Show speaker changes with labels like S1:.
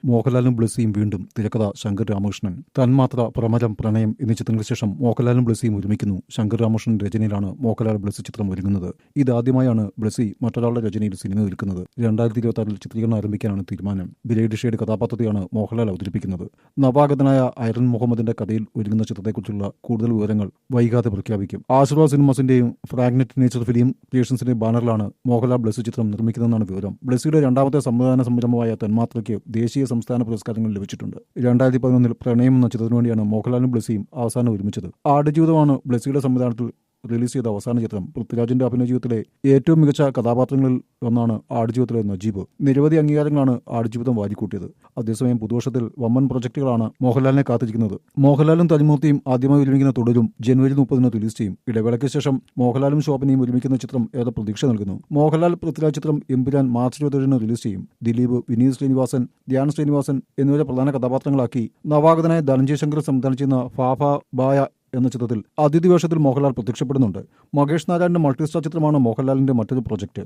S1: മോഹൻലാലും ബ്ലസ്സിയും വീണ്ടും. തിരക്കഥ ശങ്കർ രാമകൃഷ്ണൻ. തന്മാത്ര, പ്രമരം, പ്രണയം എന്നീ ചിത്രങ്ങൾക്ക് ശേഷം മോഹൻലാലും ബ്ലസ്സിയും ഒരുമിക്കുന്നു. ശങ്കർ രാമകൃഷ്ണൻ രചനയിലാണ് മോഹൻലാൽ ബ്ലസ്സി ചിത്രം ഒരുങ്ങുന്നത്. ഇതാദ്യമായാണ് ബ്ലസ്സി മറ്റൊരാളുടെ രചനയിൽ സിനിമ ഒരുക്കുന്നത്. 2026 ചിത്രീകരണം ആരംഭിക്കാനാണ് തീരുമാനം. ഗ്രേഡ് ഷെയ്ഡ് കഥാപാത്രത്തെയാണ് മോഹൻലാൽ അവതരിപ്പിക്കുന്നത്. നവാഗതനായ ഐറൻ മുഹമ്മദിന്റെ കഥയിൽ ഒരുങ്ങുന്ന ചിത്രത്തെക്കുറിച്ചുള്ള കൂടുതൽ വിവരങ്ങൾ വൈകാതെ പ്രഖ്യാപിക്കും. ആശീർവാദ് സിനിമാസിന്റെയും ഫ്രാഗ്നറ്റ് നേച്ചർ ഫിലിം ക്രിയേഷൻസിന്റെയും ബാനറിലാണ് മോഹൻലാൽ ബ്ലസ്സി ചിത്രം നിർമ്മിക്കുന്നതെന്നാണ് വിവരം. ബ്ലസ്സിയുടെ രണ്ടാമത്തെ സംവിധാന സംരംഭമായ തന്മാത്രയ്ക്ക് ദേശീയ സംസ്ഥാന പുരസ്കാരങ്ങൾ ലഭിച്ചിട്ടുണ്ട്. 2011 പ്രണയം എന്ന ചിത്രത്തിനു വേണ്ടിയാണ് മോഹൻലാലും ബ്ലസ്സിയും അവസാനം ഒരുമിച്ചത്. ആടുജീവിതമാണ് ബ്ലസ്സിയുടെ സംവിധാനത്തിൽ റിലീസ് ചെയ്ത അവസാന ചിത്രം. പൃഥ്വിരാജിന്റെ അഭിനയ ജീവിതത്തിലെ ഏറ്റവും മികച്ച കഥാപാത്രങ്ങളിൽ ഒന്നാണ് ആടുജീവിതത്തിലെ നജീബ്. നിരവധി അംഗീകാരങ്ങളാണ് ആടുജീവിതം വാരിക്കൂട്ടിയത്. അതേസമയം പുതുവർഷത്തിൽ വമ്പൻ പ്രൊജക്ടുകളാണ് മോഹൻലാലിനെ കാത്തിരിക്കുന്നത്. മോഹൻലാലും തനിമൂർത്തിയും ആദ്യമായി ഒരുമിക്കുന്ന തുടരും ജനുവരി 30 റിലീസ് ചെയ്യും. ഇടവേളയ്ക്ക് ശേഷം മോഹൻലാലും ശോഭനയും ഒരുമിക്കുന്ന ചിത്രം ഏറെ പ്രതീക്ഷ നൽകുന്നു. മോഹൻലാൽ പൃഥ്വിരാജ് ചിത്രം എമ്പുരാൻ മാർച്ച് 27 റിലീസ് ചെയ്യും. ദിലീപ്, വിനീത് ശ്രീനിവാസൻ, ധ്യാൻ ശ്രീനിവാസൻ എന്നിവരെ പ്രധാന കഥാപാത്രങ്ങളാക്കി നവാഗതനായ ധനഞ്ജയ് ശങ്കർ സംവിധാനം ചെയ്യുന്ന ഫാഫ ബായ എന്ന ചിത്രത്തിൽ അതിഥി വേഷത്തിൽ മോഹൻലാൽ പ്രത്യക്ഷപ്പെടുന്നുണ്ട്. മഹേഷ് നാരായണന്റെ മൾട്ടിസ്റ്റാർ ചിത്രമാണ് മോഹൻലാലിന്റെ മറ്റൊരു പ്രൊജക്ട്.